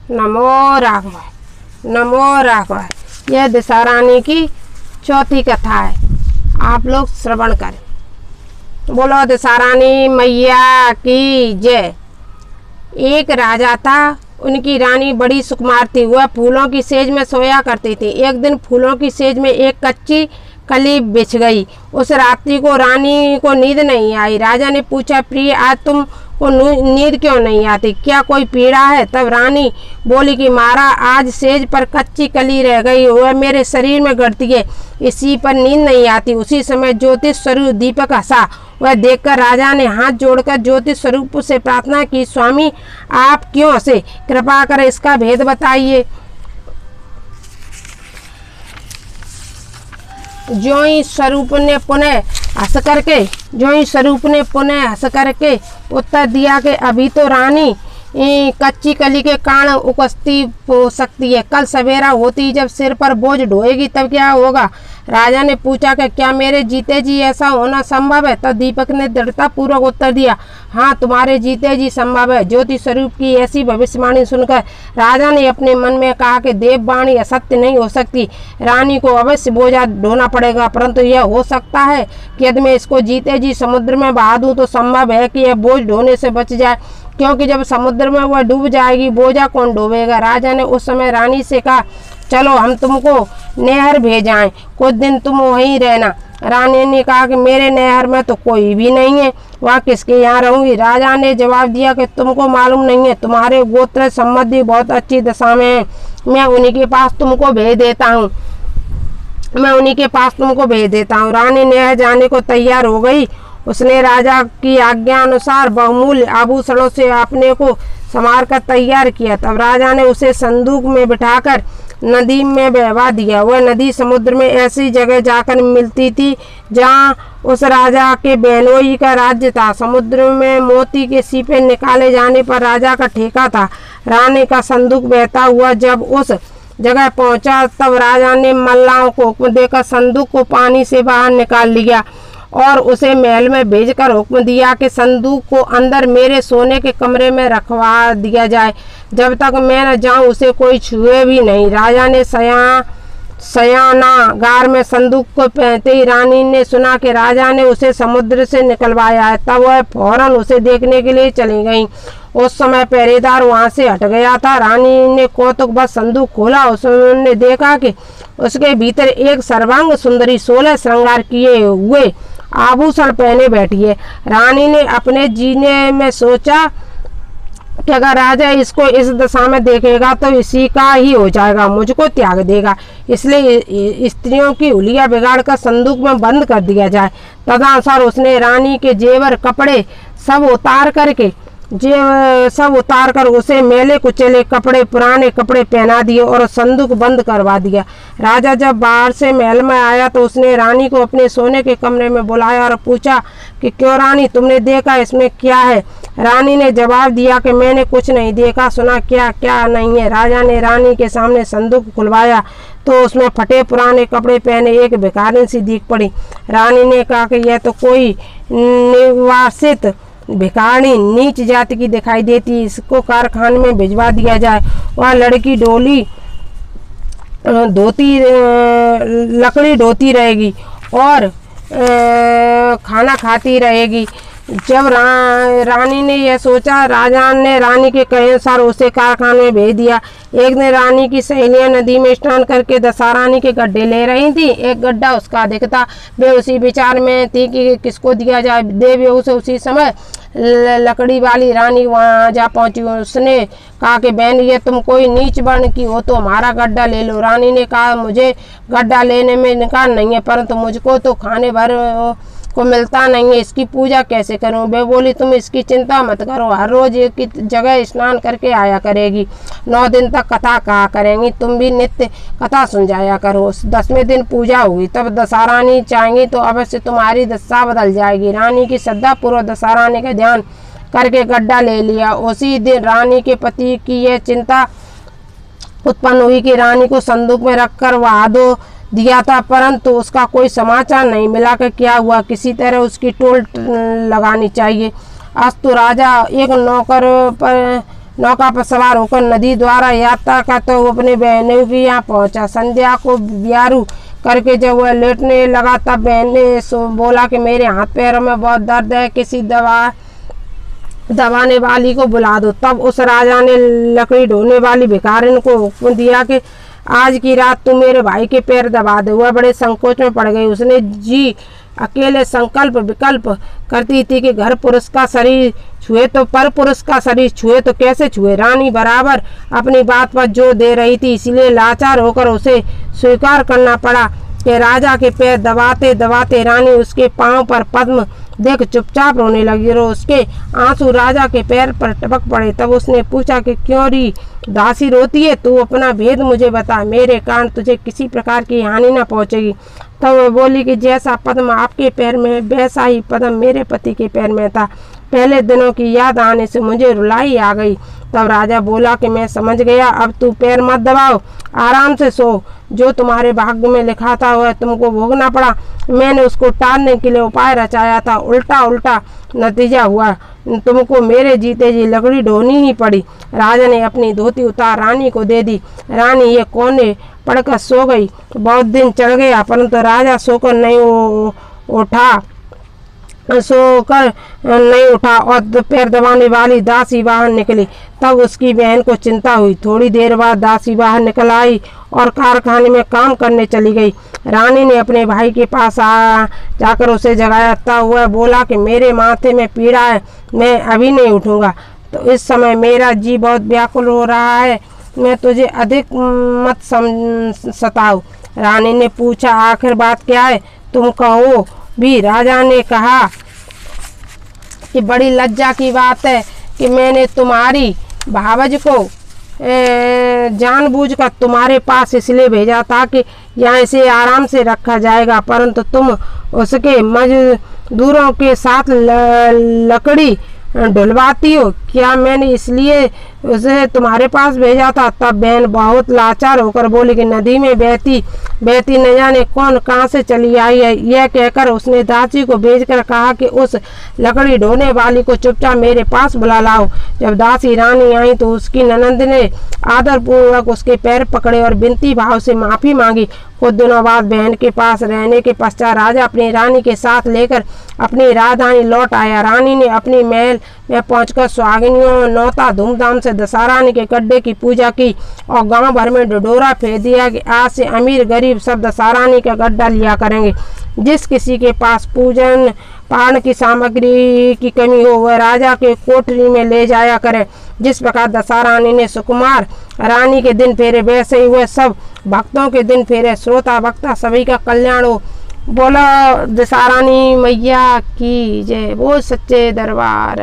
नमो राघवाय, नमो राघवाय। यह दिशा रानी की चौथी कथा है, आप लोग श्रवण करें। बोलो दिशा रानी मैया की जय। एक राजा था, उनकी रानी बड़ी सुकुमार थी। वह फूलों की सेज में सोया करती थी। एक दिन फूलों की सेज में एक कच्ची कली बिछ गई। उस रात्रि को रानी को नींद नहीं आई। राजा ने पूछा, प्रिय आज तुम को नींद क्यों नहीं आती, क्या कोई पीड़ा है? तब रानी बोली कि महाराज आज सेज पर कच्ची कली रह गई, वह मेरे शरीर में गड़ती है, इसी पर नींद नहीं आती। उसी समय ज्योतिष स्वरूप दीपक हंसा। वह देखकर राजा ने हाथ जोड़कर ज्योतिष स्वरूप से प्रार्थना की, स्वामी आप क्यों हंसे, कृपा कर इसका भेद बताइए। ज्यों ही स्वरूप ने पुनः हंस करके उत्तर दिया कि अभी तो रानी कच्ची कली के कारण उपस्थित हो सकती है, कल सवेरा होती जब सिर पर बोझ ढोएगी तब क्या होगा? राजा ने पूछा कि क्या मेरे जीते जी ऐसा होना संभव है? तब दीपक ने दृढ़ता पूर्वक उत्तर दिया, हाँ तुम्हारे जीते जी संभव है। ज्योति स्वरूप की ऐसी भविष्यवाणी सुनकर राजा ने अपने मन में कहा कि देववाणी असत्य नहीं हो सकती, रानी को अवश्य बोझा ढोना पड़ेगा, परंतु यह हो सकता है कि यदि मैं इसको जीते जी समुद्र में बहा दूं तो संभव है कि यह बोझ ढोने से बच जाए, क्योंकि जब समुद्र में वह डूब जाएगी बोझा कौन ढोवेगा? राजा ने उस समय रानी से कहा, चलो हम तुमको नहर भेजाएं, कुछ दिन तुम वहीं रहना। रानी ने कहा कि मेरे नहर में तो कोई भी नहीं है, वहाँ किसके यहाँ रहूंगी? राजा ने जवाब दिया कि तुमको मालूम नहीं है, तुम्हारे गोत्र संबंधी बहुत अच्छी दशा में है, मैं उन्हीं के पास तुमको भेज देता हूँ। रानी नहर जाने को तैयार हो गई। उसने राजा की आज्ञा अनुसार बहुमूल्य आभूषणों से अपने को संवार कर तैयार किया। तब राजा ने उसे संदूक में बिठाकर नदी में बहवा दिया। वह नदी समुद्र में ऐसी जगह जाकर मिलती थी जहाँ उस राजा के बहनोई का राज्य था। समुद्र में मोती के सीपे निकाले जाने पर राजा का ठेका था। रानी का संदूक बहता हुआ जब उस जगह पहुंचा तब राजा ने मल्लाहों को हुक्म देकर संदूक को पानी से बाहर निकाल लिया और उसे महल में भेजकर हुक्म दिया कि संदूक को अंदर मेरे सोने के कमरे में रखवा दिया जाए, जब तक मैं न जाऊं उसे कोई छुए भी नहीं। राजा ने शयनागार में संदूक को पहनते ही रानी ने सुना कि राजा ने उसे समुद्र से निकलवाया है। तब वह फौरन उसे देखने के लिए चली गई। उस समय पहरेदार वहां से हट गया था। रानी ने कौतुक बस संदूक खोला। उसने देखा कि उसके भीतर एक सर्वांग सुंदरी 16 श्रृंगार किए हुए आभूषण पहने बैठी है। रानी ने अपने जीने में सोचा कि अगर राजा इसको इस दशा में देखेगा तो इसी का ही हो जाएगा, मुझको त्याग देगा, इसलिए स्त्रियों की हुलिया बिगाड़कर संदूक में बंद कर दिया जाए। तदनुसार उसने रानी के जेवर कपड़े सब उतार कर उसे मैले कुचले कपड़े पुराने कपड़े पहना दिए और संदूक बंद करवा दिया। राजा जब बाहर से महल में आया तो उसने रानी को अपने सोने के कमरे में बुलाया और पूछा कि क्यों रानी, तुमने देखा इसमें क्या है? रानी ने जवाब दिया कि मैंने कुछ नहीं देखा सुना, क्या नहीं है। राजा ने रानी के सामने संदूक खुलवाया तो उसमें फटे पुराने कपड़े पहने एक भिखारिन सी दिख पड़ी। रानी ने कहा कि यह तो कोई निर्वासित भिखारी नीच जाति की दिखाई देती, इसको कारखाने में भिजवा दिया जाए। वह लड़की लकड़ी ढोती रहेगी और खाना खाती रहेगी। जब रानी ने यह सोचा, राजा ने रानी के कहे अनुसार उसे कारखाने में भेज दिया। एक दिन रानी की सहेलियां नदी में स्नान करके दशा रानी के गड्ढे ले रही थी। एक गड्ढा उसका दिखता, वे उसी विचार में थी कि किसको दिया जाए। देवी उसे उसी समय लकड़ी वाली रानी वहां जा पहुंची। उसने कहा कि बहन, ये तुम कोई नीच वर्ण की हो तो हमारा गड्ढा ले लो। रानी ने कहा, मुझे गड्ढा लेने में इनकार नहीं है, परंतु मुझको तो खाने भर को मिलता नहीं है, इसकी पूजा कैसे करूं? वे बोली, तुम इसकी चिंता मत करो, हर रोज एक ही जगह स्नान करके आया करेगी, 9 दिन तक कथा कहा करेंगी, तुम भी नित्य कथा सुन जाया करो। 10वें दिन पूजा हुई, तब दशा रानी चाहेंगी तो अवश्य तुम्हारी दशा बदल जाएगी। रानी की श्रद्धा पूर्वक दशा रानी का ध्यान करके गड्ढा ले लिया। उसी दिन रानी के पति की यह चिंता उत्पन्न हुई कि रानी को संदूक में रखकर वहा दो दिया था, परंतु उसका कोई समाचार नहीं मिला कि क्या हुआ। किसी तरह उसकी टोल लगानी चाहिए। अस्तु राजा एक नौकर पर नौका पर सवार होकर नदी द्वारा यात्रा करते हुए अपने बहनों की यहाँ पहुँचा। संध्या को बियारू करके जब वह लेटने लगा तब बहन ने बोला कि मेरे हाथ पैरों में बहुत दर्द है, किसी दबाने वाली को बुला दो। तब उस राजा ने लकड़ी ढोने वाली भिखारिन को हुक्म दिया कि आज की रात तू मेरे भाई के पैर दबा दे। वह बड़े संकोच में पड़ गई। उसने जी अकेले संकल्प विकल्प करती थी कि घर पुरुष का शरीर छुए तो पर पुरुष का शरीर छुए तो कैसे छुए। रानी बराबर अपनी बात पर जोर दे रही थी, इसलिए लाचार होकर उसे स्वीकार करना पड़ा कि राजा के पैर दबाते दबाते रानी उसके पांव पर पद्म देख चुपचाप रोने लगी और उसके आंसू राजा के पैर पर टपक पड़े। तब उसने पूछा कि क्यों री दासी रोती है, तू अपना भेद मुझे बता, मेरे कारण तुझे किसी प्रकार की हानि न पहुंचेगी। तब वह बोली कि जैसा पद्म आपके पैर में वैसा ही पद्म मेरे पति के पैर में था। पहले दिनों की याद आने से मुझे रुलाई आ गई। तब राजा बोला कि मैं समझ गया, अब तू पैर मत दबाओ, आराम से सो। जो तुम्हारे भाग्य में लिखा था वह तुमको भोगना पड़ा। मैंने उसको टालने के लिए उपाय रचाया था, उल्टा उल्टा नतीजा हुआ, तुमको मेरे जीते जी लकड़ी ढोनी ही पड़ी। राजा ने अपनी धोती उतार रानी को दे दी। रानी ये कोने पड़कर सो गई। बहुत दिन चढ़ गया परंतु राजा सोकर नहीं उठा और पैर दबाने वाली दासी बाहर निकली। तब उसकी बहन को चिंता हुई। थोड़ी देर बाद दासी बाहर निकल आई और कारखाने में काम करने चली गई। रानी ने अपने भाई के पास जाकर उसे जगाया। तब वह बोला कि मेरे माथे में पीड़ा है, मैं अभी नहीं उठूंगा। तो इस समय मेरा जी बहुत व्याकुल हो रहा है, मैं तुझे अधिक मत सताओ। रानी ने पूछा आखिर बात क्या है, तुम कहो भी। राजा ने कहा कि बड़ी लज्जा की बात है कि मैंने तुम्हारी भावज को जानबूझकर तुम्हारे पास इसलिए भेजा था कि यहाँ इसे आराम से रखा जाएगा, परंतु तुम उसके मजदूरों के साथ लकड़ी ढुलवाती हो। क्या मैंने इसलिए उसे तुम्हारे पास भेजा था? तब बहन बहुत लाचार होकर बोली कि नदी में बहती बहती न जाने कौन कहाँ से चली आई है। यह कहकर उसने दासी को भेजकर कहा कि उस लकड़ी ढोने वाली को चुपचाप मेरे पास बुला लाओ। जब दासी रानी आई तो उसकी ननंद ने आदरपूर्वक उसके पैर पकड़े और विनती भाव से माफ़ी मांगी। कुछ दिनों बाद बहन के पास रहने के पश्चात राजा अपनी रानी के साथ लेकर अपनी राजधानी लौट आया। रानी ने अपनी महल में पहुंचकर सुहागिनियों नौता धूमधाम से दशहरानी के गड्ढे की पूजा की और गांव भर में ढिढोरा फेर दिया कि आज से अमीर गरीब सब दशहरानी का गड्ढा लिया करेंगे। जिस किसी के पास पूजन पान की सामग्री की कमी हो वह राजा के कोठरी में ले जाया करे। जिस प्रकार दशहरानी ने सुकुमार रानी के दिन फेरे वैसे ही वह सब भक्तों के दिन फेरे। श्रोता वक्ता सभी का कल्याण हो। बोलो दशहरानी मैया की जय। वो सच्चे दरबार।